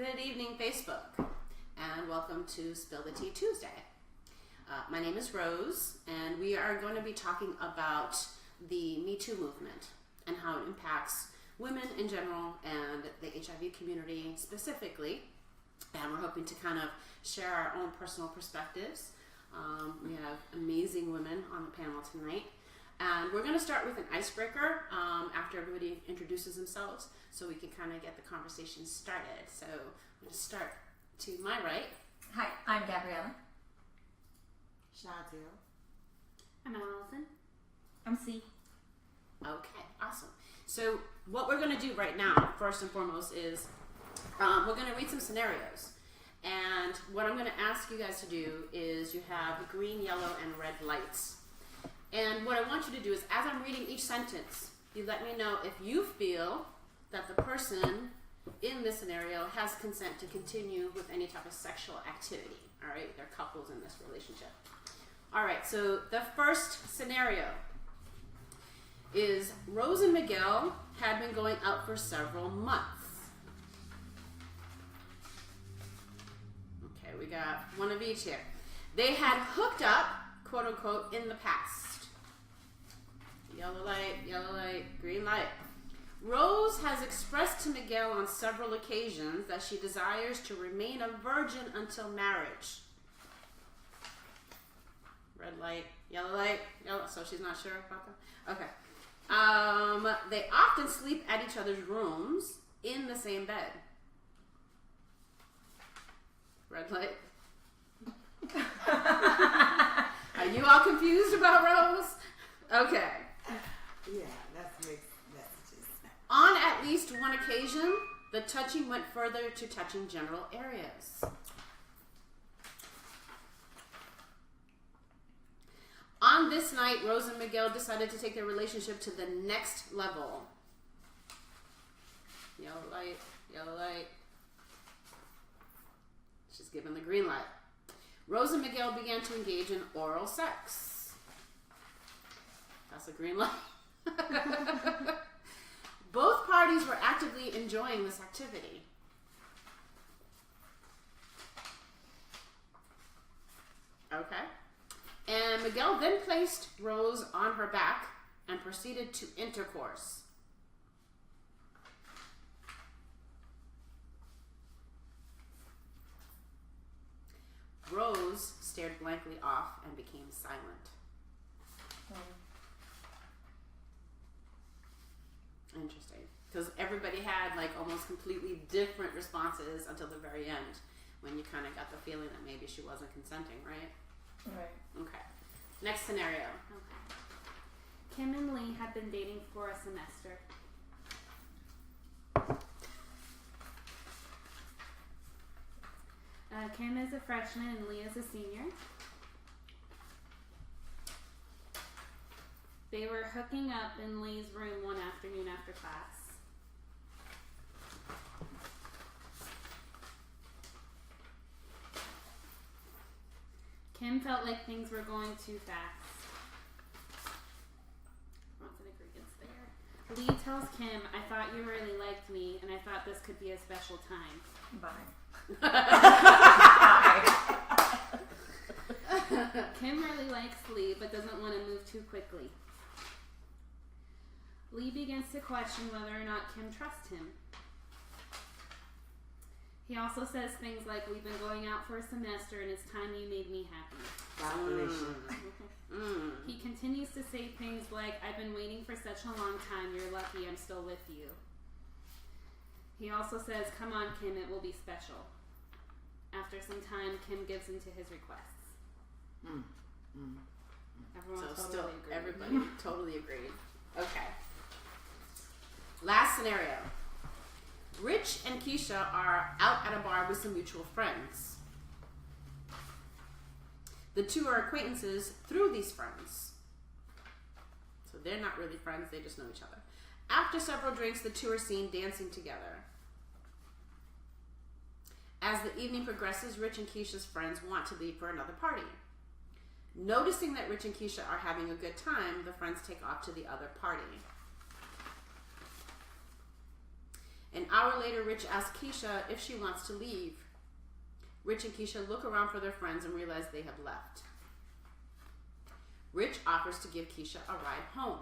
Good evening, Facebook, and welcome to Spill the Tea Tuesday. My name is Rose, and we are going to be talking about the Me Too movement and how it impacts women in general and the HIV community specifically. And we're hoping to kind of share our own personal perspectives. We have amazing women on the panel tonight. And we're going to start with an icebreaker after everybody introduces themselves so we can kind of get the conversation started. So I'm going to start to my right. Hi, I'm Gabriella. Shadil. I'm Allison. I'm C. Okay, awesome. So what we're going to do right now, first and foremost, is we're going to read some scenarios. And what I'm going to ask you guys to do is you have green, yellow, and red lights. And what I want you to do is, as I'm reading each sentence, you let me know if you feel that the person in this scenario has consent to continue with any type of sexual activity. All right, they're couples in this relationship. All right, so the first scenario is Rose and Miguel had been going out for several months. Okay, we got one of each here. They had hooked up, quote unquote, in the past. Yellow light, green light. Rose has expressed to Miguel on several occasions that she desires to remain a virgin until marriage. Red light, yellow, so she's not sure about that? Okay. They often sleep at each other's rooms in the same bed. Red light. Are you all confused about Rose? Okay. Yeah, that's mixed messages. On at least one occasion, the touching went further to touching general areas. On this night, Rose and Miguel decided to take their relationship to the next level. Yellow light. She's given the green light. Rose and Miguel began to engage in oral sex. That's a green light. Both parties were actively enjoying this activity. Okay. And Miguel then placed Rose on her back and proceeded to intercourse. Rose stared blankly off and became silent. Interesting. Because everybody had like almost completely different responses until the very end when you kind of got the feeling that maybe she wasn't consenting, right? Right. Okay. Next scenario. Okay. Kim and Lee had been dating for a semester. Kim is a freshman and Lee is a senior. They were hooking up in Lee's room one afternoon after class. Kim felt like things were going too fast. Wants an agreement there. Lee tells Kim, "I thought you really liked me, and I thought this could be a special time." Bye. Kim really likes Lee, but doesn't want to move too quickly. Lee begins to question whether or not Kim trusts him. He also says things like, "We've been going out for a semester and it's time you made me happy." He continues to say things like, "I've been waiting for such a long time, you're lucky I'm still with you." He also says, "Come on, Kim, it will be special." After some time, Kim gives in to his requests. Everyone So totally still, agreed. everybody totally agreed. Okay. Last scenario. Rich and Keisha are out at a bar with some mutual friends. The two are acquaintances through these friends. So they're not really friends, they just know each other. After several drinks, the two are seen dancing together. As the evening progresses, Rich and Keisha's friends want to leave for another party. Noticing that Rich and Keisha are having a good time, the friends take off to the other party. An hour later, Rich asks Keisha if she wants to leave. Rich and Keisha look around for their friends and realize they have left. Rich offers to give Keisha a ride home.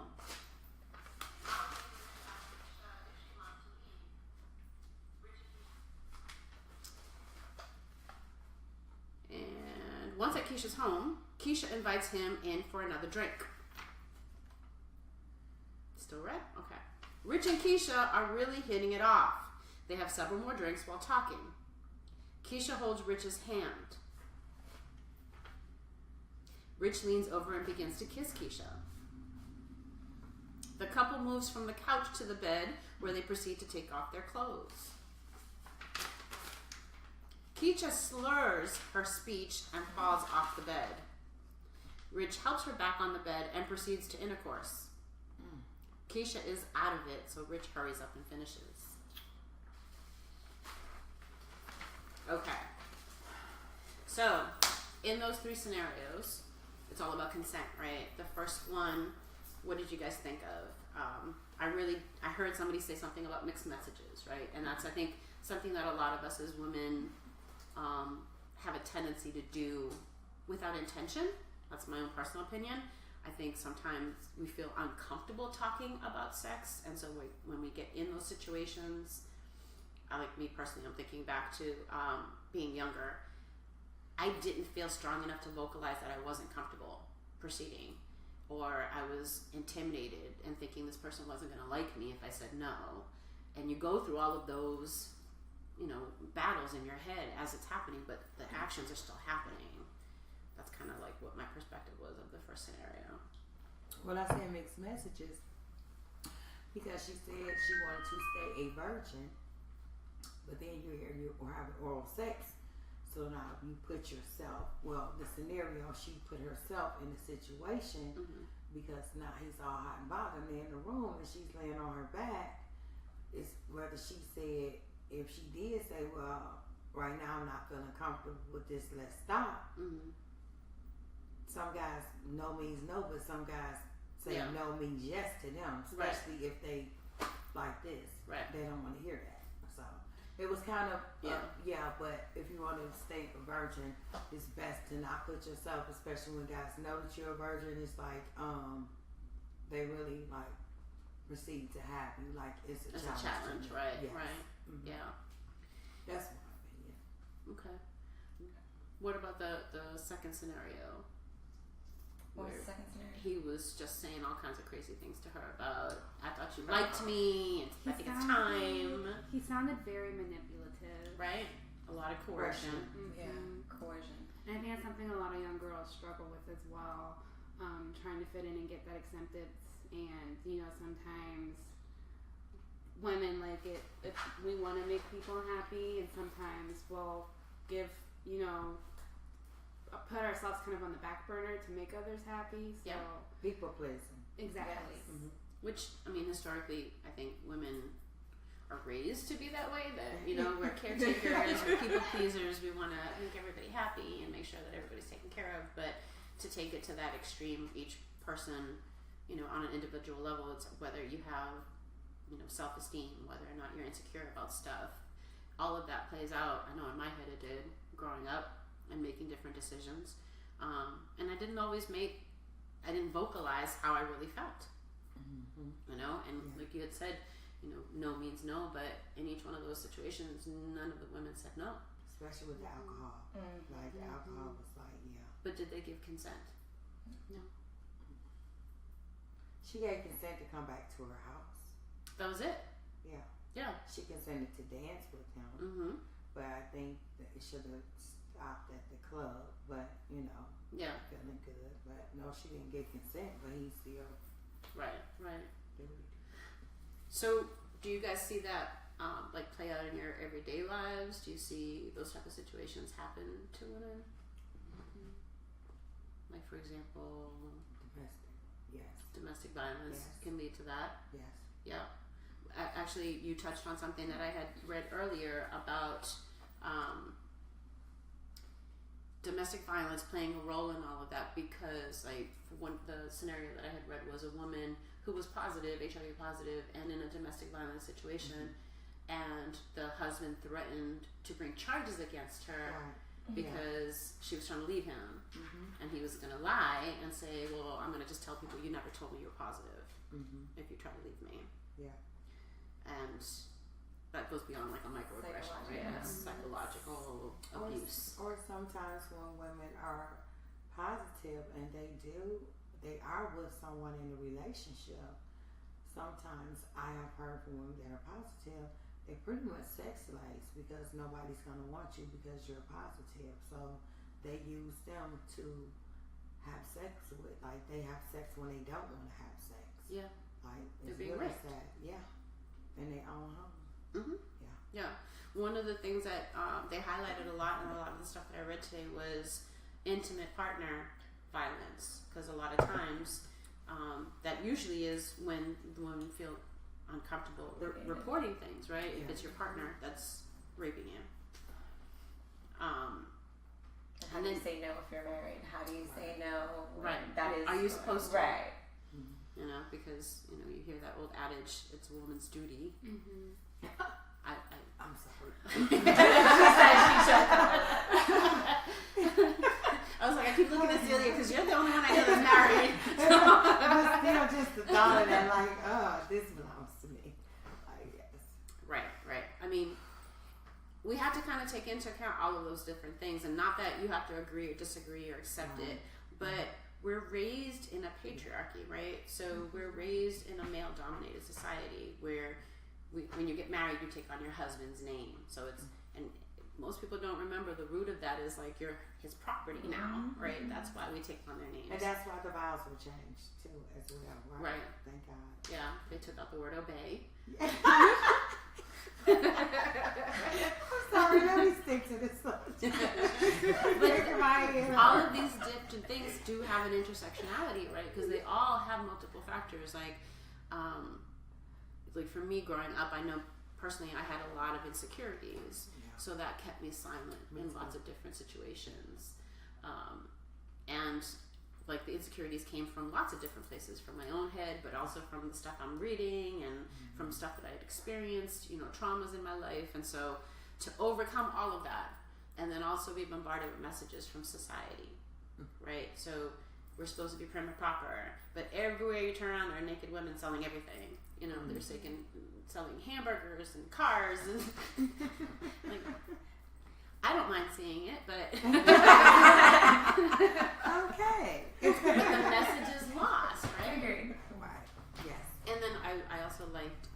And once at Keisha's home, Keisha invites him in for another drink. Still red? Okay. Rich and Keisha are really hitting it off. They have several more drinks while talking. Keisha holds Rich's hand. Rich leans over and begins to kiss Keisha. The couple moves from the couch to the bed, where they proceed to take off their clothes. Keisha slurs her speech and falls off the bed. Rich helps her back on the bed and proceeds to intercourse. Keisha is out of it, so Rich hurries up and finishes. Okay. So, in those three scenarios, it's all about consent, right? The first one, what did you guys think of? I heard somebody say something about mixed messages, right? And that's, I think, something that a lot of us as women have a tendency to do without intention. That's my own personal opinion. I think sometimes we feel uncomfortable talking about sex, and so when we get in those situations, like me personally, I'm thinking back to being younger. I didn't feel strong enough to vocalize that I wasn't comfortable proceeding, or I was intimidated and thinking this person wasn't going to like me if I said no. And you go through all of those, battles in your head as it's happening, but the actions are still happening. That's kind of like what my perspective was of the first scenario. Well, I said mixed messages because she said she wanted to stay a virgin, but then you hear you were having oral sex. So now you put yourself, the scenario, she put herself in the situation because now he's all hot and bothered in the room and she's laying on her back. It's whether she said, if she did say, well, right now I'm not feeling comfortable with this, let's stop. Some guys, no means no, but some guys say no means yes to them, especially if they like this. Right. They don't want to hear that. So it was kind of, but if you want to stay a virgin, it's best to not put yourself, especially when guys know that you're a virgin, it's like, they really like proceed to have you, like it's a challenge, right? Yes. Right. Yeah. That's my opinion. Okay. What about the second scenario? What was Where the second scenario? he was just saying all kinds of crazy things to her about, I thought you liked me, and I think it's time. He sounded very manipulative. Right? A lot of coercion. Yeah, coercion. And I think that's something a lot of young girls struggle with as well, trying to fit in and get that acceptance. And, sometimes women like it if we want to make people happy, and sometimes we'll give, put ourselves kind of on the back burner to make others happy. So People pleasing. exactly. Yes. Which, historically, I think women are raised to be that way. That, we're caretakers, we're people pleasers, we want to make everybody happy and make sure that everybody's taken care of. But to take it to that extreme, each person, on an individual level, it's whether you have, self-esteem, whether or not you're insecure about stuff. All of that plays out. I know in my head it did, growing up and making different decisions. And I didn't vocalize how I really felt. And like you had said, no means no, but in each one of those situations, none of the women said no. Especially with the alcohol. Like, the alcohol was like, But did they give consent? No. She gave consent to come back to her house. That was it? Yeah. Yeah. She consented to dance with him. But I think that it should have stopped at the club, but, Yeah. feeling good. But no, she didn't get consent, but he still Right. did it. So, do you guys see that play out in your everyday lives? Do you see those type of situations happen to women? Like, for example, Domestic. Yes. domestic violence Yes. can lead to that. Yes. Yeah. Actually, you touched on something that I had read earlier about domestic violence playing a role in all of that, because the scenario that I had read was a woman who was positive, HIV positive, and in a domestic violence situation, and the husband threatened to bring charges against her Right. because she was trying to leave him, Mm-hmm. and he was going to lie and say, well, I'm going to just tell people you never told me you were positive Mm-hmm. if you try to leave me. Yeah. And that goes beyond like a microaggression, right? Psychological. It's psychological abuse. Or sometimes when women are positive and they are with someone in a relationship, sometimes I have heard from women that are positive, they're pretty much sex slaves because nobody's going to want you because you're positive. So they use them to have sex with. Like they have sex when they don't want to have sex. Yeah. Like They're it's being really raped. sad. Yeah. In their own home. Mm-hmm. Yeah. Yeah. One of the things that they highlighted a lot in a lot of the stuff that I read today was intimate partner violence, because a lot of times that usually is when the women feel uncomfortable reporting things, right? If Yeah. it's your partner that's raping you. How do you say no if you're married? How do you say no? when Right. That is. Are you supposed to? Right. You know, because you hear that old adage, it's a woman's duty. Mm-hmm. I'm sorry. I was like, I keep looking at Celia because you're the only one I know that's married. But still just the thought of that, like, oh, this belongs to me. I guess. Right. I mean, we have to kind of take into account all of those different things, and not that you have to agree or disagree or accept it, but we're raised in a patriarchy, right? So we're raised in a male-dominated society where when you get married, you take on your husband's name. So it's, and most people don't remember the root of that is like you're his property now, right? That's why we take on their names. And that's why the vows were changed too, as well, right? Right. Thank God. Yeah, they took out the word obey. I'm sorry, let me stick to this subject. But all of these different things do have an intersectionality, right? Because they all have multiple factors. Like for me growing up, I know personally I had a lot of insecurities, so that kept me silent in lots of different situations. And like the insecurities came from lots of different places, from my own head, but also from the stuff I'm reading and from stuff that I had experienced, traumas in my life. And so to overcome all of that, and then also be bombarded with messages from society, right? So we're supposed to be prim and proper, but everywhere you turn around, there are naked women selling everything. They're selling hamburgers and cars, and like, I don't mind seeing it, but Okay. but the message is lost, right? Agreed. Right. Yes. And then I also liked,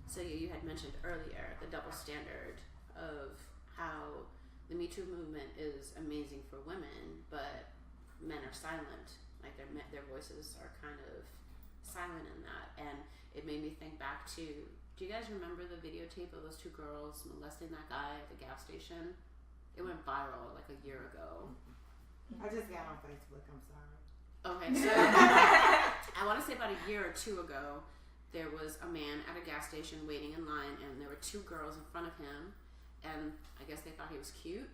so you had mentioned earlier the double standard of how the Me Too movement is amazing for women, but men are silent. Like their voices are kind of silent in that. And it made me think back to, do you guys remember the videotape of those two girls molesting that guy at the gas station? It went viral like a year ago. I just got on Facebook. I'm sorry. Okay, so I want to say about a year or two ago, there was a man at a gas station waiting in line, and there were two girls in front of him, and I guess they thought he was cute,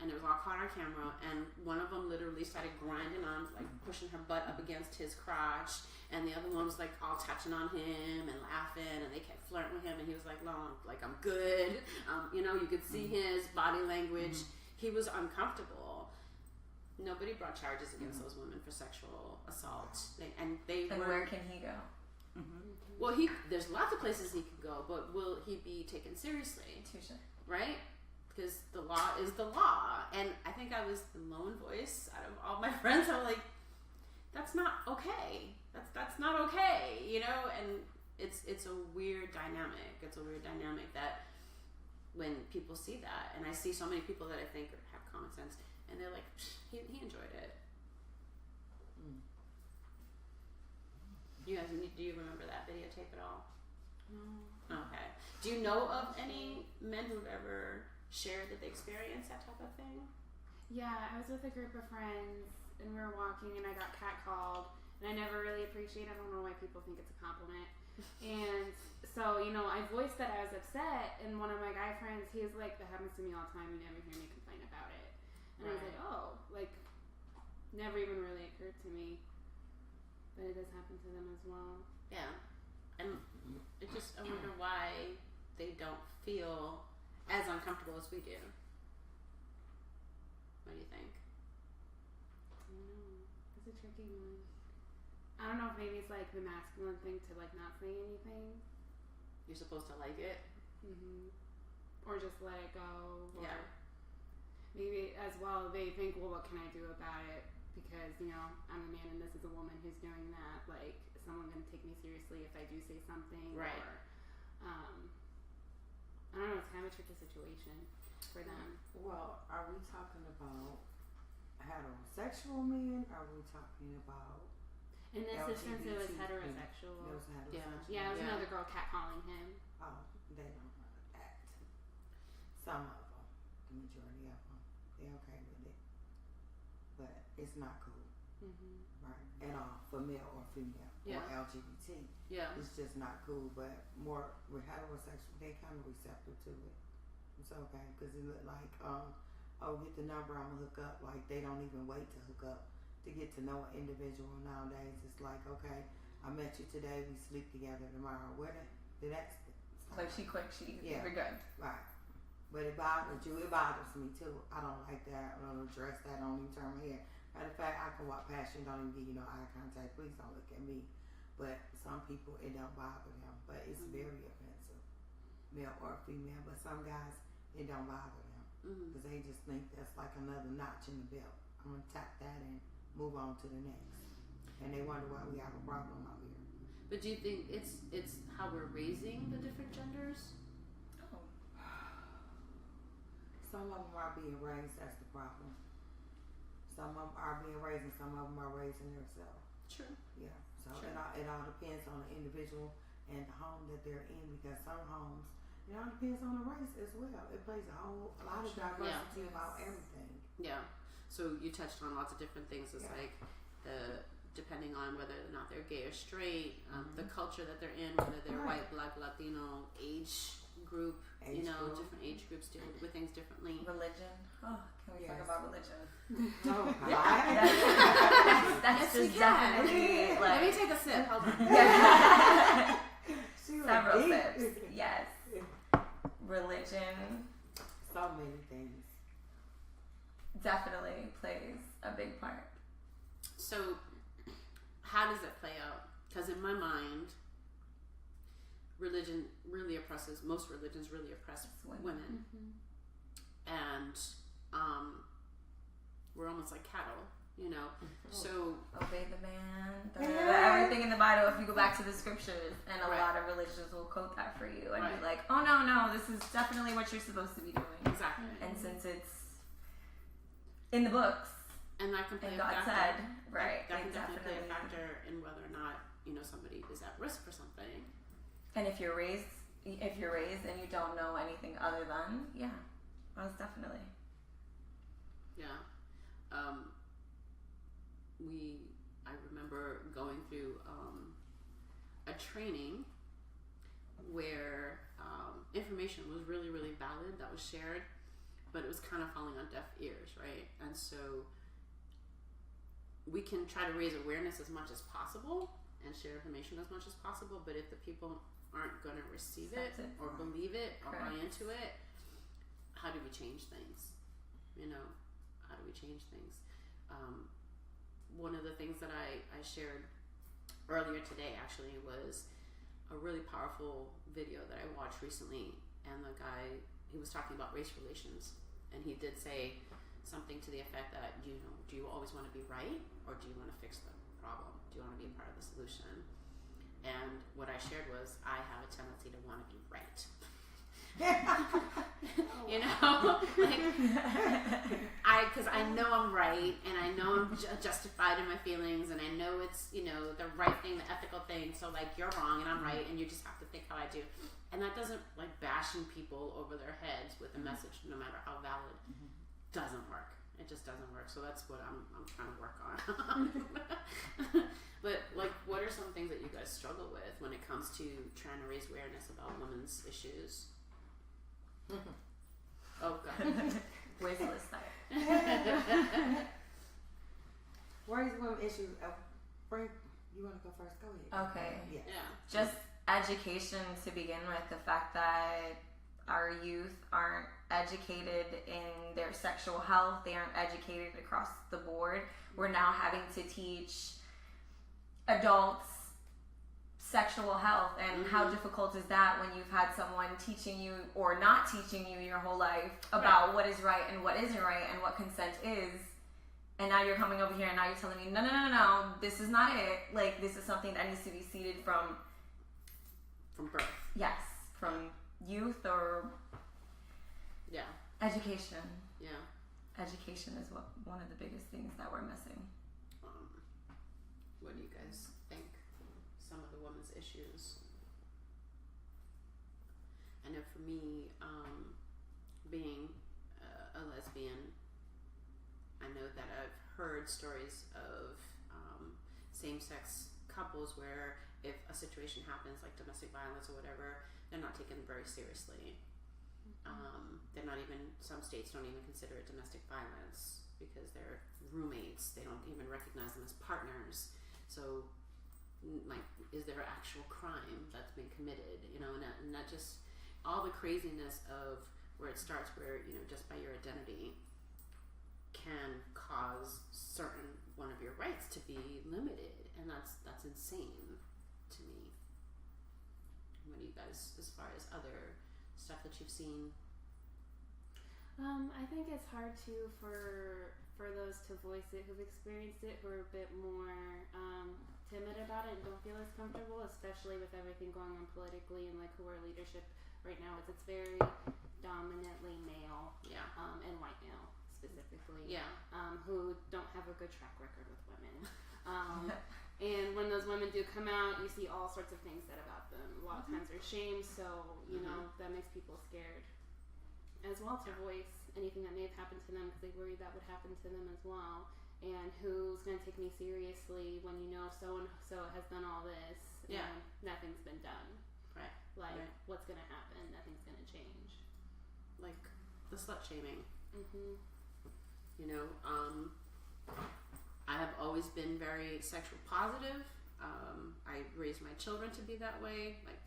and it was all caught on camera, and one of them literally started grinding on, like pushing her butt up against his crotch, and the other one was like all touching on him and laughing, and they kept flirting with him, and he was like, no, like I'm good. You could see his body language. He was uncomfortable. Nobody brought charges against those women for sexual assault, and where can he go? Well, there's lots of places he could go, but will he be taken seriously? Touche. Right? Because the law is the law, and I think I was the lone voice out of all my friends. I'm like, that's not okay. That's not okay, And it's a weird dynamic. It's a weird dynamic that when people see that, and I see so many people that I think have common sense, and they're like, he enjoyed it. You guys, do you remember that videotape at all? No. Okay. Do you know of any men who've ever shared that they experienced that type of thing? Yeah, I was with a group of friends, and we were walking, and I got catcalled, and I never really appreciate it. I don't know why people think it's a compliment. And so, I voiced that I was upset, and one of my guy friends, he was like, that happens to me all the time, you never hear me complain about it. And I was like, oh, never even really occurred to me. But it does happen to them as well. Yeah. And I wonder why they don't feel as uncomfortable as we do. What do you think? I don't know. It's a tricky one. I don't know if maybe it's like the masculine thing to like not say anything. You're supposed to like it. Or just let it go. Or Yeah. maybe as well they think, well, what can I do about it? Because, you know, I'm a man and this is a woman who's doing that. Like, is someone going to take me seriously if I do say something? Right. Or, I don't know, it's kind of a tricky situation for them. Well, are we talking about heterosexual men? Are we talking about In this instance, it was LGBT? heterosexual. There was a heterosexual? Yeah, it was Yeah. another girl catcalling him. Oh, they don't know how to act. Some of them, the majority of them, they're okay with it, but it's not cool, right? At all, for male or female Yeah. or LGBT. Yeah. It's just not cool. But more with heterosexual, they kind of receptive to it. It's okay because it look like, oh, get the number, I'm gonna hook up. Like they don't even wait to hook up to get to know an individual nowadays. It's like, okay, I met you today, we sleep together tomorrow. Where did that stop? Quick, she. Yeah. We're good. Right. But it bothers you. It bothers me too. I don't like that. I don't address that. I don't even turn my head. Matter of fact, I can walk past you and don't even give you no eye contact. Please don't look at me. But some people, it don't bother them. But it's very offensive, male or female. But some guys, it don't bother them because they just think that's like another notch in the belt. I'm gonna tap that and move on to the next. And they wonder why we have a problem out here. But do you think it's how we're raising the different genders? Oh. Some of them are being raised. That's the problem. Some of them are being raised, and some of them are raising themselves. True. Yeah. So Sure. it all depends on the individual and the home that they're in, because some homes, it all depends on the race as well. It plays a lot of diversity about everything. Yeah. So you touched on lots of different things. It's Yeah. like depending on whether or not they're gay or straight, the culture that they're in, whether they're Right. white, black, Latino, age group, Age group. different age groups deal with things differently. Religion. Oh, can we Yes. talk about religion? Oh, God. That's Yes, we just can. definitely Let me like take a sip. Hold on. She was several deep. sips. Yes. Religion So many things. definitely plays a big part. So, how does it play out? Because in my mind, religion really oppresses. Most religions really oppress women, and we're almost like cattle, you know. So Obey the man. Everything in the Bible. If you go back to the scriptures, and a Right. lot of religions will quote that for you and Right. be like, "Oh no, this is definitely what you're supposed to be doing." exactly, And since it's in the books and that can play and a God factor. said, right, That can it definitely play a factor in whether or not somebody is at risk for something. And if you're raised and you don't know anything other than, most definitely. Yeah. I remember going through a training where information was really, really valid that was shared, but it was kind of falling on deaf ears, right? And so we can try to raise awareness as much as possible and share information as much as possible, but if the people aren't going to receive it Accept it. or believe it or buy Correct. into it, how do we change things? How do we change things? One of the things that I shared earlier today actually was a really powerful video that I watched recently, and the guy, he was talking about race relations, and he did say something to the effect that, do you always want to be right, or do you want to fix the problem? Do you want to be a part of the solution? And what I shared was, I have a tendency to want to be right. Because I know I'm right, and I know I'm justified in my feelings, and I know it's the right thing, the ethical thing. So like, you're wrong and I'm right, and you just have to think how I do. And that doesn't, like, bashing people over their heads with a message, no matter how valid, doesn't work. It just doesn't work. So that's what I'm trying to work on. But like, what are some things that you guys struggle with when it comes to trying to raise awareness about women's issues? Oh God. Where's the list start? Raise women issues. Frank, you want to go first? Go ahead. Okay. Yes. Yeah. Just education to begin with. The fact that our youth aren't educated in their sexual health, they aren't educated across the board. We're now having to teach adults sexual health, and how difficult is that when you've had someone teaching you or not teaching you your whole life about what is right and what isn't right and what consent is, and now you're coming over here and now you're telling me no, this is not it. Like, this is something that needs to be seeded from birth. Yes, from youth or Yeah. education. Yeah. Education is one of the biggest things that we're missing. What do you guys think? Some of the women's issues. I know for me, being a lesbian, I know that I've heard stories of same-sex couples where if a situation happens like domestic violence or whatever, they're not taken very seriously. They're not even, some states don't even consider it domestic violence because they're roommates. They don't even recognize them as partners. So, like, is there actual crime that's been committed? You know, and that just, all the craziness of where it starts, where, you know, just by your identity can cause certain one of your rights to be limited, and that's insane to me. What do you guys, as far as other stuff that you've seen? I think it's hard for those to voice it who've experienced it, who are a bit more timid about it and don't feel as comfortable, especially with everything going on politically and like who our leadership right now is. It's very dominantly male, Yeah. And white male specifically, Yeah. Who don't have a good track record with women. And when those women do come out, you see all sorts of things said about them. A lot of times they're shamed, so you know that makes people scared as well to voice anything that may have happened to them because they worry that would happen to them as well. And who's going to take me seriously when you know so and so has done all this and nothing's been done? Right. Like, Right. what's going to happen? Nothing's going to change. Like the slut shaming. Mm-hmm. You know, I have always been very sexual positive. I raised my children to be that way. Like,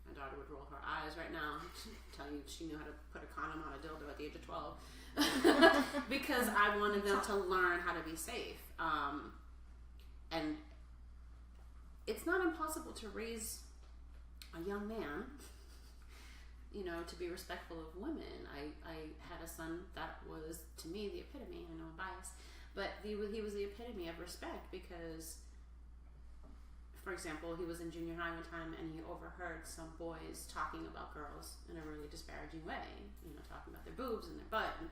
my daughter would roll her eyes right now, tell you she knew how to put a condom on a dildo at the age of 12 because I wanted them to learn how to be safe. And it's not impossible to raise a young man, you know, to be respectful of women. I had a son that was, to me, the epitome. I know I'm biased, but he was the epitome of respect because, for example, he was in junior high one time and he overheard some boys talking about girls in a really disparaging way, you know, talking about their boobs and their butt. And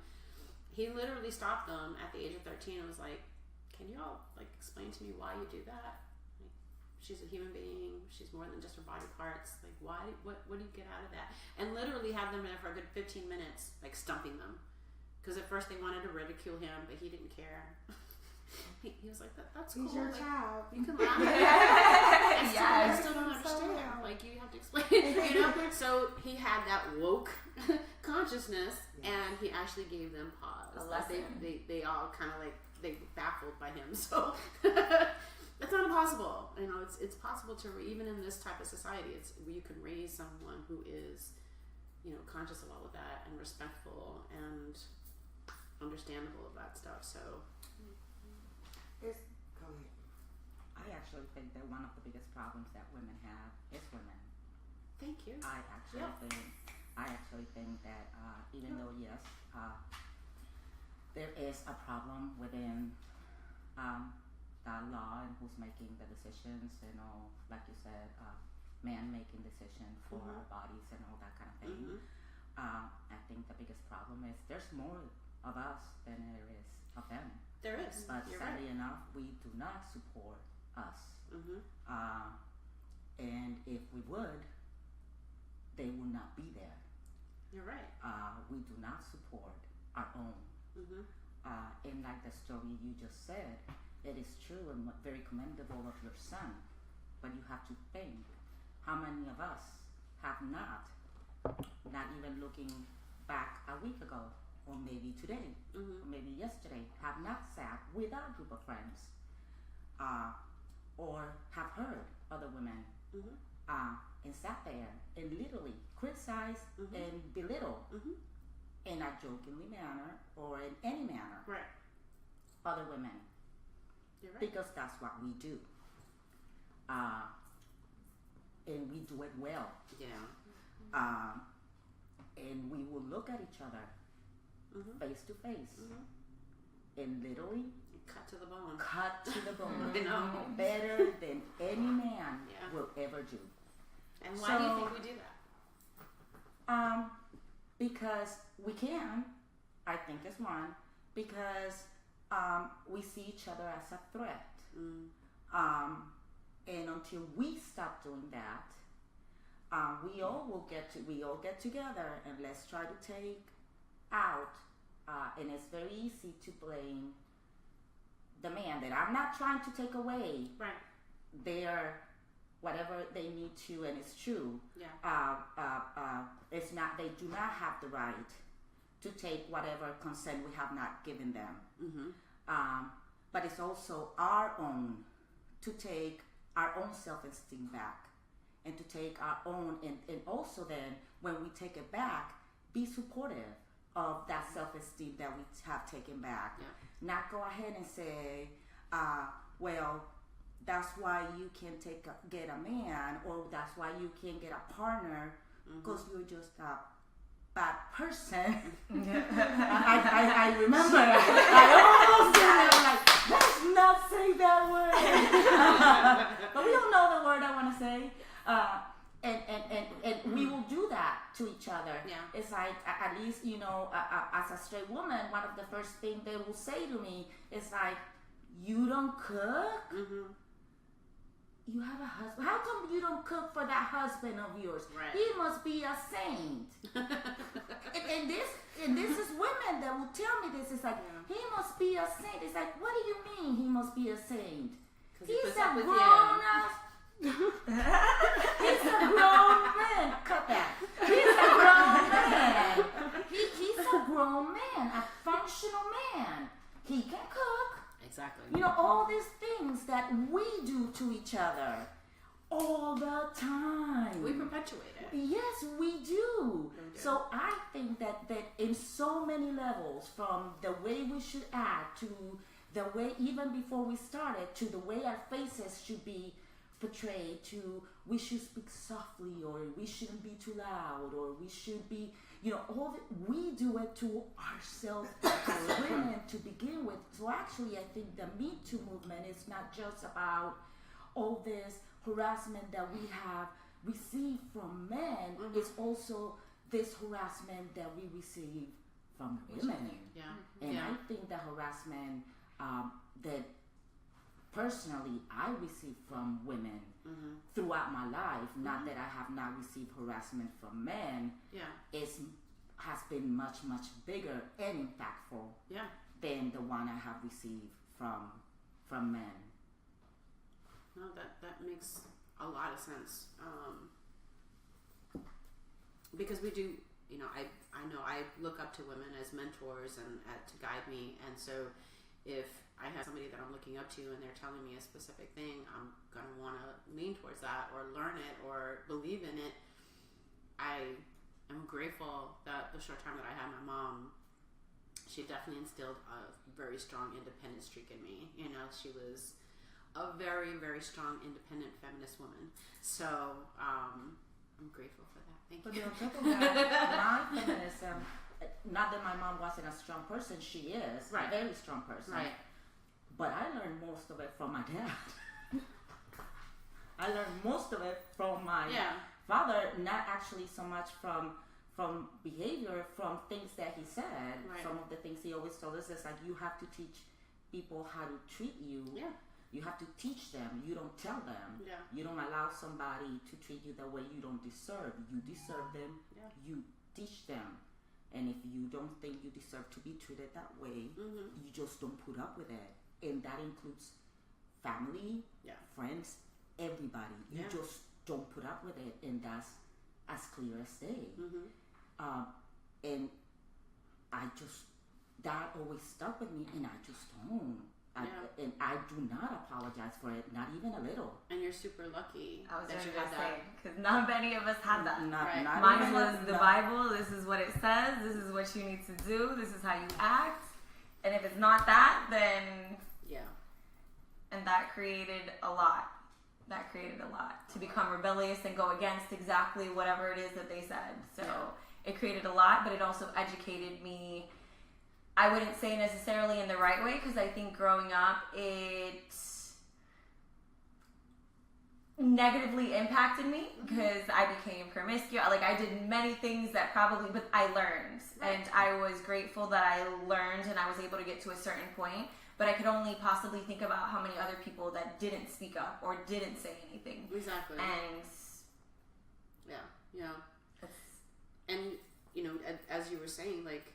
he literally stopped them at the age of 13 and was like, can you all, like, explain to me why you do that? Like, she's a human being. She's more than just her body parts. Like, why? What do you get out of that? And literally had them there for a good 15 minutes, like, stumping them. Because at first they wanted to ridicule him, but he didn't care. He was like, that's cool. He's your like, child. you can laugh at it. I still don't So understand. well. Like, you have to explain it, you know? So he had that woke consciousness, and he actually gave them pause. A Like, lesson. they all kind of like, they were baffled by him. So it's not impossible. You know, it's possible to, even in this type of society, you can raise someone who is, you know, conscious of all of that and respectful and understandable of that stuff. So Go ahead. I actually think that one of the biggest problems that women have is women. thank you. I actually think that even though yes, there is a problem within the law and who's making the decisions, you know, like you said, man making decisions for our bodies and all that kind of thing. I think the biggest problem is there's more of us than there is of them. There is. But You're sadly right. enough, we do not support us. And if we would, they would not be there. You're right. We do not support our own. And like the story you just said, it is true and very commendable of your son. But you have to think how many of us have not even looking back a week ago, or maybe today, or maybe yesterday, have not sat with our group of friends, or have heard other women and sat there and literally criticize and belittle in a jokingly manner or in any manner Right. other women. You're right. Because that's what we do. And we do it well. Yeah. And we will look at each other face to face and literally Cut to the bone. cut to the bone. I know. Better than any man Yeah. will ever do. And why do you think we do that? Because we can, I think is one, because we see each other as a threat. And until we stop doing that, we all get together and let's try to take out. And it's very easy to blame the man. That I'm not trying to take away Right. their whatever they need to, and it's true. Yeah. It's not. They do not have the right to take whatever consent we have not given them. But it's also our own to take our own self-esteem back, and to take our own, and also then when we take it back, be supportive of that self-esteem that we have taken back. Yeah. Not go ahead and say, well, that's why you can't get a man, or that's why you can't get a partner, because you're just a bad person. I remember I almost said it, like, let's not say that word. But we don't know the word I want to say. And we will do that to each other. Yeah. It's like, at least, as a straight woman, one of the first things they will say to me is like, you don't cook? You have a husband. How come you don't cook for that husband of yours? Right. He must be a saint. and this is women that will tell me this. It's like, he must be a saint. It's like, what do you mean he must be a saint? he He's puts a up with you. grown ass. He's a grown man. Cut that. He's a grown man. He's a grown man, a functional man. He can cook. Exactly. All these things that we do to each other all the time. We perpetuate it. Yes, we do. We do. So I think that in so many levels, from the way we should act, to the way, even before we started, to the way our faces should be portrayed, to we should speak softly, or we shouldn't be too loud, or we should be, all that we do it to ourselves as women to begin with. So actually, I think the Me Too movement is not just about all this harassment that we have received from men. It's also this harassment that we receive from women. Yeah. And Yeah. I think the harassment that personally I receive from women throughout my life, not that I have not received harassment from men, Yeah. has been much, much bigger and impactful Yeah. than the one I have received from men. No, that makes a lot of sense. Because we do, I know I look up to women as mentors and to guide me, and so if I have somebody that I'm looking up to and they're telling me a specific thing, I'm gonna want to lean towards that or learn it or believe in it. I am grateful that the short time that I had my mom, she definitely instilled a very strong independent streak in me. She was a very, very strong independent feminist woman. So I'm grateful for that. Thank But you. on top of that, my feminism, not that my mom wasn't a strong person, she is Right. a very strong person. Right. But I learned most of it from my dad. I learned most of it from my Yeah. father, not actually so much from behavior, from things that he said. Right. Some of the things he always told us is like, you have to teach people how to treat you. Yeah. You have to teach them. You don't tell them. Yeah. You don't allow somebody to treat you the way you don't deserve. You deserve them. Yeah. You teach them. And if you don't think you deserve to be treated that way, you just don't put up with it. And that includes family, Yeah. friends, everybody. You Yeah. just don't put up with it. And that's as clear as day. And that always stuck with me, and I just don't. And I do not apologize for it, not even a little. And you're super lucky I was that going you to had say, that. because not many of us have that. Right. Not Mine even was the no. Bible. This is what it says. This is what you need to do. This is how you act. And if it's not that, then Yeah. and that created a lot. That created a lot to become rebellious and go against exactly whatever it is that they said. So it created a lot, but it also educated me. I wouldn't say necessarily in the right way, because I think growing up it negatively impacted me because I became promiscuous. Like I did many things that probably, but I learned, and I was grateful that I learned and I was able to get to a certain point. But I could only possibly think about how many other people that didn't speak up or didn't say anything. Exactly. And yeah. And you know, as you were saying, like,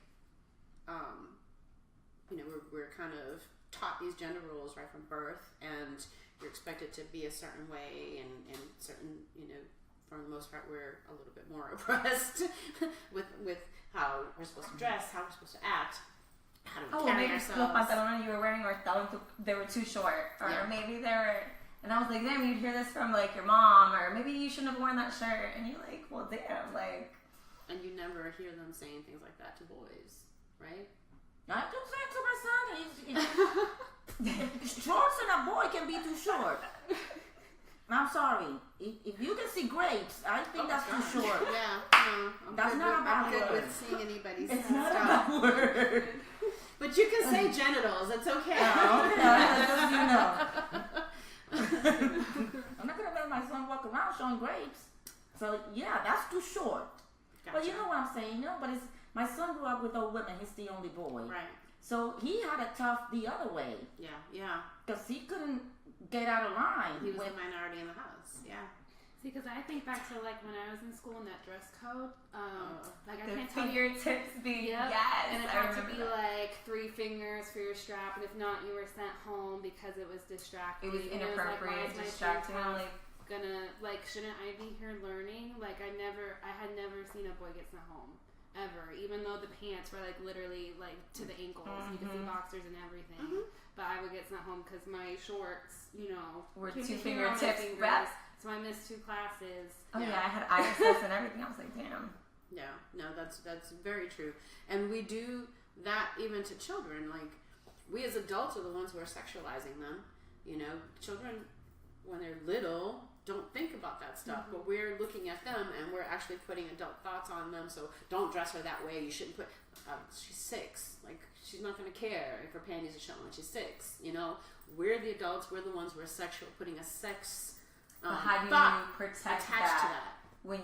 you know, we're kind of taught these gender roles right from birth, and you're expected to be a certain way, and certain, you know, for the most part, we're a little bit more oppressed with how we're supposed to dress, how we're supposed to act, how do we carry maybe ourselves. los pantalones you were wearing they were too short, or maybe they were. And I was like, damn, you'd hear this from like your mom, or maybe you shouldn't have worn that shirt. And you're like, well, damn, like. And you never hear them saying things like that to boys, right? I do say to my son, shorts and a boy can be too short. I'm sorry. If you can see grapes, I think that's too short. Yeah, no, That's not about I'm good word. with seeing anybody's It's stuff. not about word. But you can say genitals. It's okay. Just, you know. I'm not gonna let my son walk around showing grapes. So yeah, that's too short. Gotcha. But you know what I'm saying? No, but it's my son grew up with old women. He's the only boy. Right. So he had it tough the other way Yeah. because he couldn't get out of line. He was the minority in the house. Yeah. See, because I think back to like when I was in school and that dress code, like I The can't tell you. fingertips be Yep. yes, And it I had to remember be that. like 3 fingers for your strap, and if not, you were sent home because it was distracting. It was And inappropriate, why is my distracting. friend's house Like gonna like? Shouldn't I be here learning? Like I had never seen a boy get sent home ever, even though the pants were like literally like to the ankles. You could see boxers and everything. But I would get sent home because my shorts, you know, Were came 2 here on my fingertips fingers. wrapped. So I missed 2 classes. oh Yeah. yeah, I had ISS and everything. I was like, damn. Yeah. No, that's very true. And we do that even to children. Like, we as adults are the ones who are sexualizing them. You know, children, when they're little, don't think about that stuff, but we're looking at them and we're actually putting adult thoughts on them. So don't dress her that way. You shouldn't put. She's 6. Like, she's not going to care if her panties are showing. She's 6. You know, we're the adults. We're the ones who are sexual, putting a sex But how do thought you protect attached that, to that. when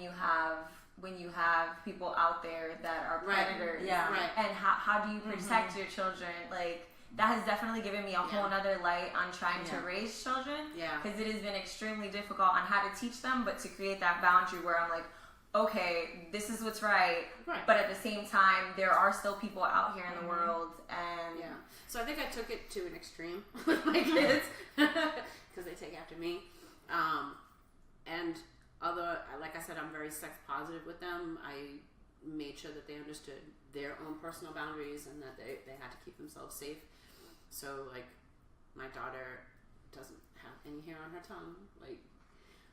you have people out there that are Right. predators? Yeah. Right. And how do you protect your children? Like that has definitely given me a whole nother light on trying to Yeah. raise children. Yeah. Because it has been extremely difficult on how to teach them, but to create that boundary where I'm like, okay, this is what's right. Right. But at the same time, there are still people out here in the world, and Yeah. So I think I took it to an extreme with my kids because they take after me. And although, like I said, I'm very sex positive with them, I made sure that they understood their own personal boundaries and that they had to keep themselves safe. So, like, my daughter doesn't have any hair on her tongue. Like,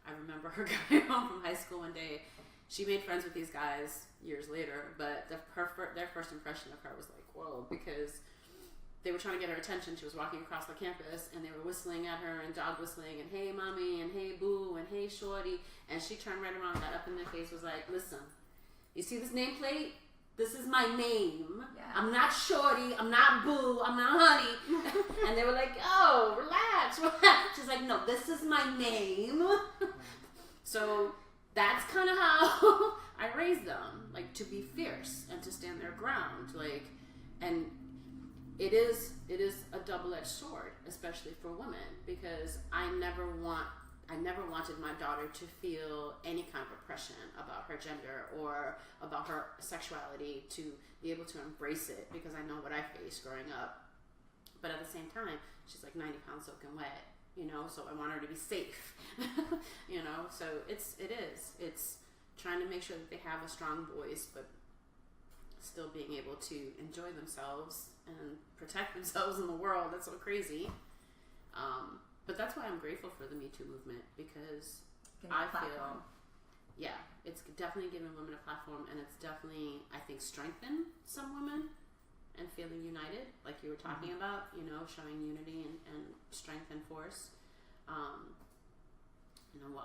I remember her coming home from high school one day. She made friends with these guys years later, but their first impression of her was like, whoa, because they were trying to get her attention. She was walking across the campus and they were whistling at her and dog whistling and hey mommy and hey boo and hey shorty, and she turned right around, got up in their face, was like, listen, you see this nameplate? This is my name. Yeah. I'm not shorty, I'm not boo, I'm not honey. And they were like, oh, relax. She's like, no, this is my name. So that's kind of how I raised them, like, to be fierce and to stand their ground, like, and it is a double-edged sword, especially for women, because I never wanted my daughter to feel any kind of oppression about her gender or about her sexuality, to be able to embrace it, because I know what I faced growing up. But at the same time, she's like 90 pounds soaking wet, you know, so I want her to be safe, you know, so it's trying to make sure that they have a strong voice, but still being able to enjoy themselves and protect themselves in the world. That's so crazy. But that's why I'm grateful for the Me Too movement, because I feel, it's definitely given women a platform, and it's definitely, I think, strengthened some women and feeling united, like you were talking about, you know, showing unity and strength and force. I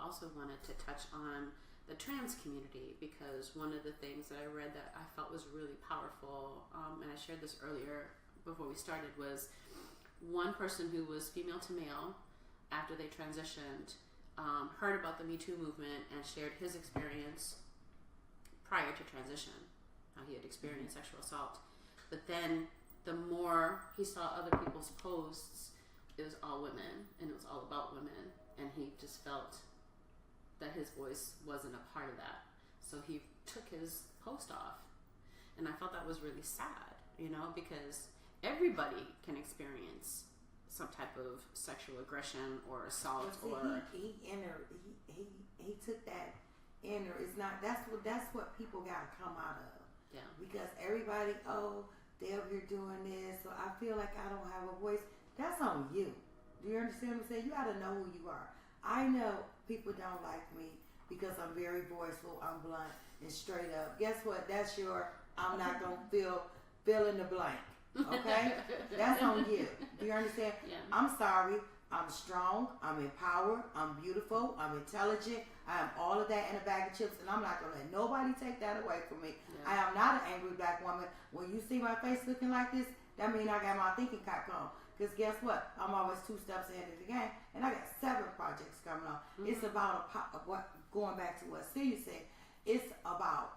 also wanted to touch on the trans community, because one of the things that I read that I felt was really powerful, and I shared this earlier before we started, was one person who was female to male after they transitioned heard about the Me Too movement and shared his experience prior to transition, how he had experienced sexual assault. But then the more he saw other people's posts, it was all women and it was all about women, and he just felt that his voice wasn't a part of that. So he took his post off, and I felt that was really sad, you know, because everybody can experience some type of sexual aggression or assault. He took that inner. It's not. That's what people gotta come out of. Yeah. Because everybody, they're over here doing this, so I feel like I don't have a voice. That's on you. Do you understand what I'm saying? You gotta know who you are. I know people don't like me because I'm very voiceful, I'm blunt and straight up. Guess what? That's I'm not gonna fill in the blank. Okay? That's on you. Do you understand? Yeah. I'm sorry. I'm strong. I'm empowered. I'm beautiful. I'm intelligent. I am all of that in a bag of chips, and I'm not going to let nobody take that away from me. Yeah. I am not an angry black woman. When you see my face looking like this, that means I got my thinking cap on. Because guess what? I'm always 2 steps ahead of the game, and I got 7 projects coming on. Mm-hmm. It's about going back to what Celia said. It's about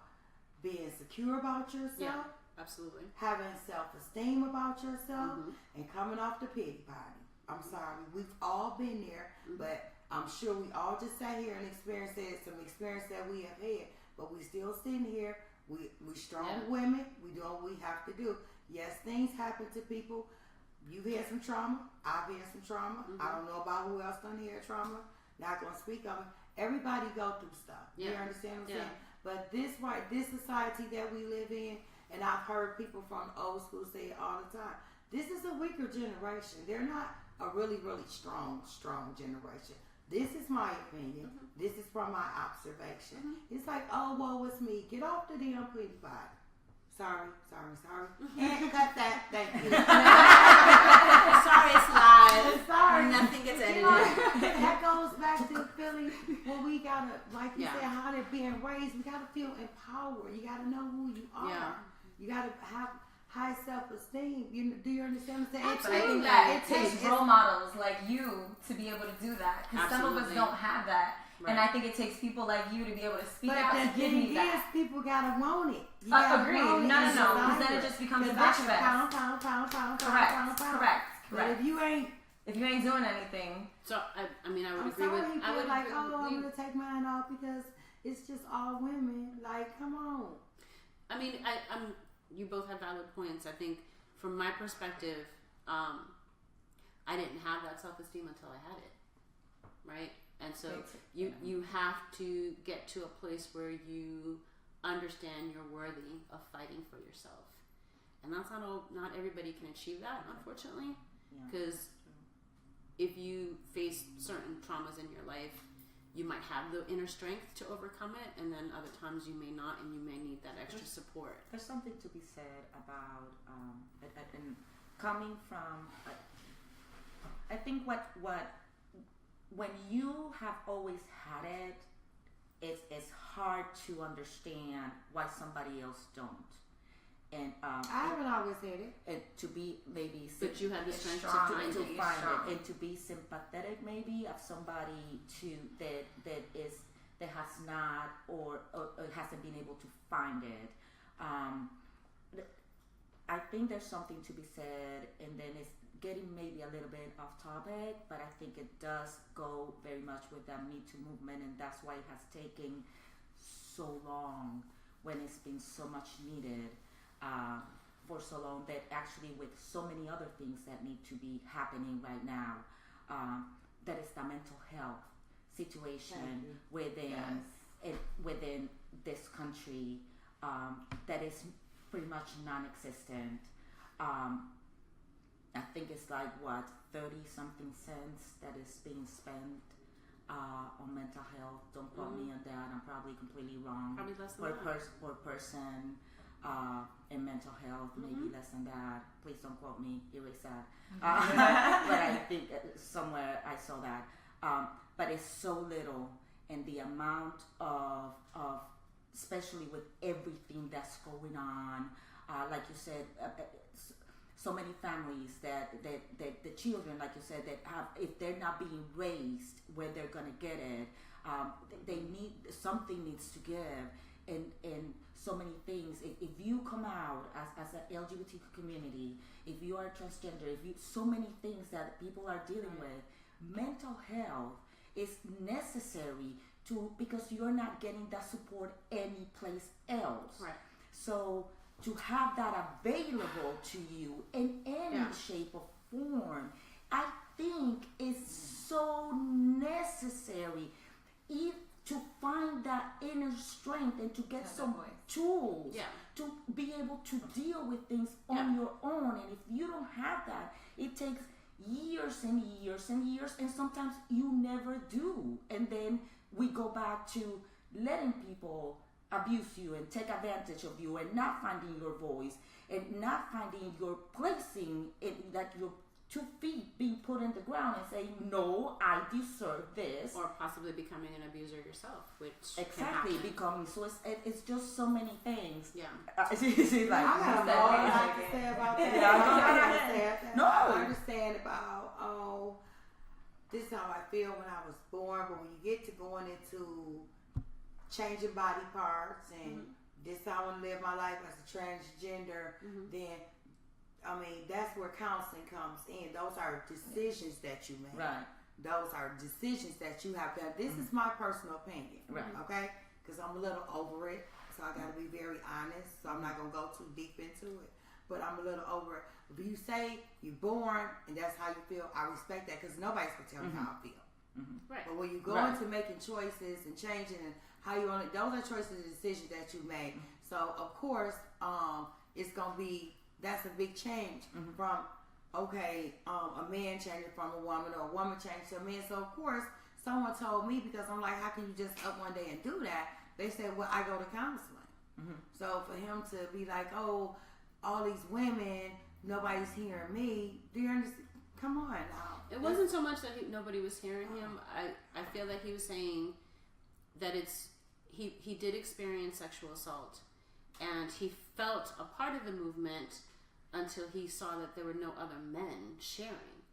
being secure about yourself. Yeah. Absolutely. Having self-esteem about yourself, Mm-hmm. and coming off the pity party. I'm sorry, we've all been there, but I'm sure we all just sat here and experienced some experience that we have had, but we still sitting here. We strong women. We do what we have to do. Yes, things happen to people. You've had some trauma. I've had some trauma. I don't know about who else done had trauma. Not gonna speak of it. Everybody go through stuff. Yeah. You understand what I'm Yeah. saying? But this society that we live in, and I've heard people from old school say it all the time, this is a weaker generation. They're not a really, really strong generation. This is my opinion. This is from my observation. It's like, oh, woe is me. Get off the damn pity party. Sorry. And cut that. Thank you. Sorry, it's live. Sorry. Nothing gets You edited. know, that goes back to feeling where we gotta, like you Yeah. said, how they're being raised. We gotta feel empowered. You gotta know who you are. Yeah. You gotta have high self-esteem. Do you understand what I'm saying? But I think Absolutely. that it takes It's- role models like you to be able to do that. Because some of us Absolutely. don't have that. Right. And I think it takes people like you to be able to speak But out the to give thing me is, that. people gotta want it. You gotta Agreed. want it No, in because then society. it just becomes a 'Cause I bitch can fest. pound. Correct. But if you ain't, If you ain't doing anything, So I would I'm agree sorry, with. you I feel would like, agree oh, I'm with gonna take mine off because it's just all women. Like, come on. I mean, I'm. You both have valid points. I think, from my perspective, I didn't have that self-esteem until I had it, right? And so you have to get to a place where you understand you're worthy of fighting for yourself, and that's not everybody can achieve that, unfortunately, because if you face certain traumas in your life, you might have the inner strength to overcome it, and then other times you may not, and you may need that extra support. There's something to be said about and coming from. I think what when you have always had it, it's hard to understand why somebody else don't. And I haven't always had it. and to be maybe But you have the strength to strong. find to it. find strong. it and to be sympathetic maybe of somebody that has not or hasn't been able to find it. I think there's something to be said, and then it's getting maybe a little bit off topic, but I think it does go very much with the Me Too movement, and that's why it has taken so long when it's been so much needed. For so long, that actually with so many other things that need to be happening right now, that is the mental health situation within this country that is pretty much non-existent. I think it's like what 30-something cents that is being spent on mental health. Don't quote me on that. I'm probably completely wrong. Probably less than per that. per person in mental health, maybe less than that. Please don't quote me. Erase that. But I think somewhere I saw that. But it's so little, and the amount of especially with everything that's going on, like you said. So many families that the children, like you said, that have, if they're not being raised where they're gonna get it, they need, something needs to give, and so many things. If you come out as an LGBT community, if you are transgender, if you, so many things that people are dealing with, mental health is necessary to, because you're not getting that support anyplace else. Right. So to have that available to you in any shape or form, I think is so necessary to find that inner strength and to get some tools to be able to deal with things on your own. And if you don't have that, it takes years and years and years, and sometimes you never do. And then we go back to letting people abuse you and take advantage of you, and not finding your voice, and not finding your placing it, that your 2 feet being put in the ground and saying, no, I deserve this. Or possibly becoming an abuser yourself, which exactly can happen. becoming. So it's just so many things. Yeah. It's like, I got a lot to say about that. No. I understand about, this is how I feel when I was born, but when you get to going into changing body parts and this how I want to live my life as a transgender, then I mean that's where counseling comes in. Those are decisions that you make. Right. Those are decisions that you have done. This is my personal opinion. Right. Okay? Because I'm a little over it, so I got to be very honest. So I'm not gonna go too deep into it, but I'm a little over it. If you say you're born and that's how you feel, I respect that, because nobody's gonna tell me how I feel. Right. But when you go into making choices and changing and how you want it, those are choices and decisions that you make. So of course, it's gonna be, that's a big change from a man changing from a woman, or a woman changing to a man. So of course, someone told me, because I'm like, how can you just up one day and do that? They said, well, I go to counseling. So for him to be like, oh, all these women, nobody's hearing me. Do you understand? Come on now. It wasn't so much that nobody was hearing him. I feel that he was saying that he did experience sexual assault, and he felt a part of the movement until he saw that there were no other men sharing.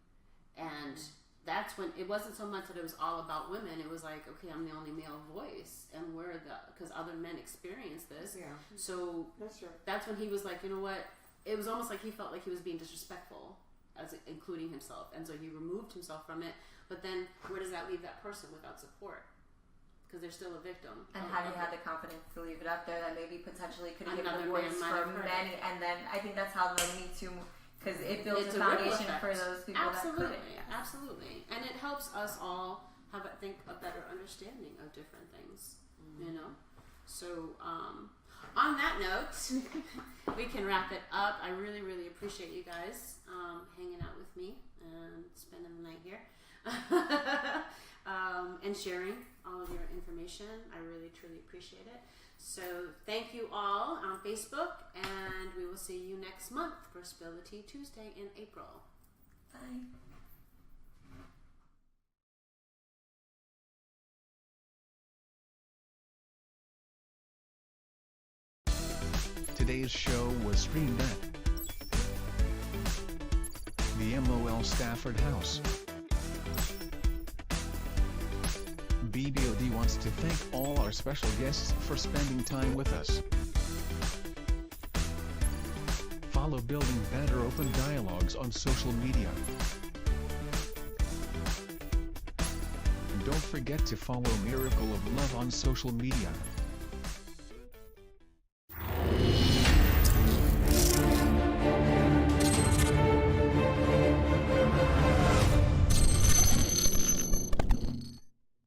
And that's when it wasn't so much that it was all about women. It was like, okay, I'm the only male voice, and because other men experience this. Yeah. So That's true. that's when he was like, you know what? It was almost like he felt like he was being disrespectful, as including himself, and so he removed himself from it. But then where does that leave that person without support? Because they're still a victim. And how do you have the confidence to leave it up there that maybe potentially could give Another the voice man might for have heard many? it. And then I think that's how the Me Too, because it builds It's a a ripple foundation effect. for those people Absolutely, that couldn't. absolutely, and it helps us all have, I think, a better understanding of different things. You know, so on that note, we can wrap it up. I really, really appreciate you guys hanging out with me and spending the night here. And sharing all of your information. I really, truly appreciate it. So thank you all on Facebook, and we will see you next month for Spill the Tea Tuesday in April. Bye. Today's show was streamed at the MOL Stafford House. BBOD wants to thank all our special guests for spending time with us. Follow Building Better Open Dialogues on social media. And don't forget to follow Miracle of Love on social media.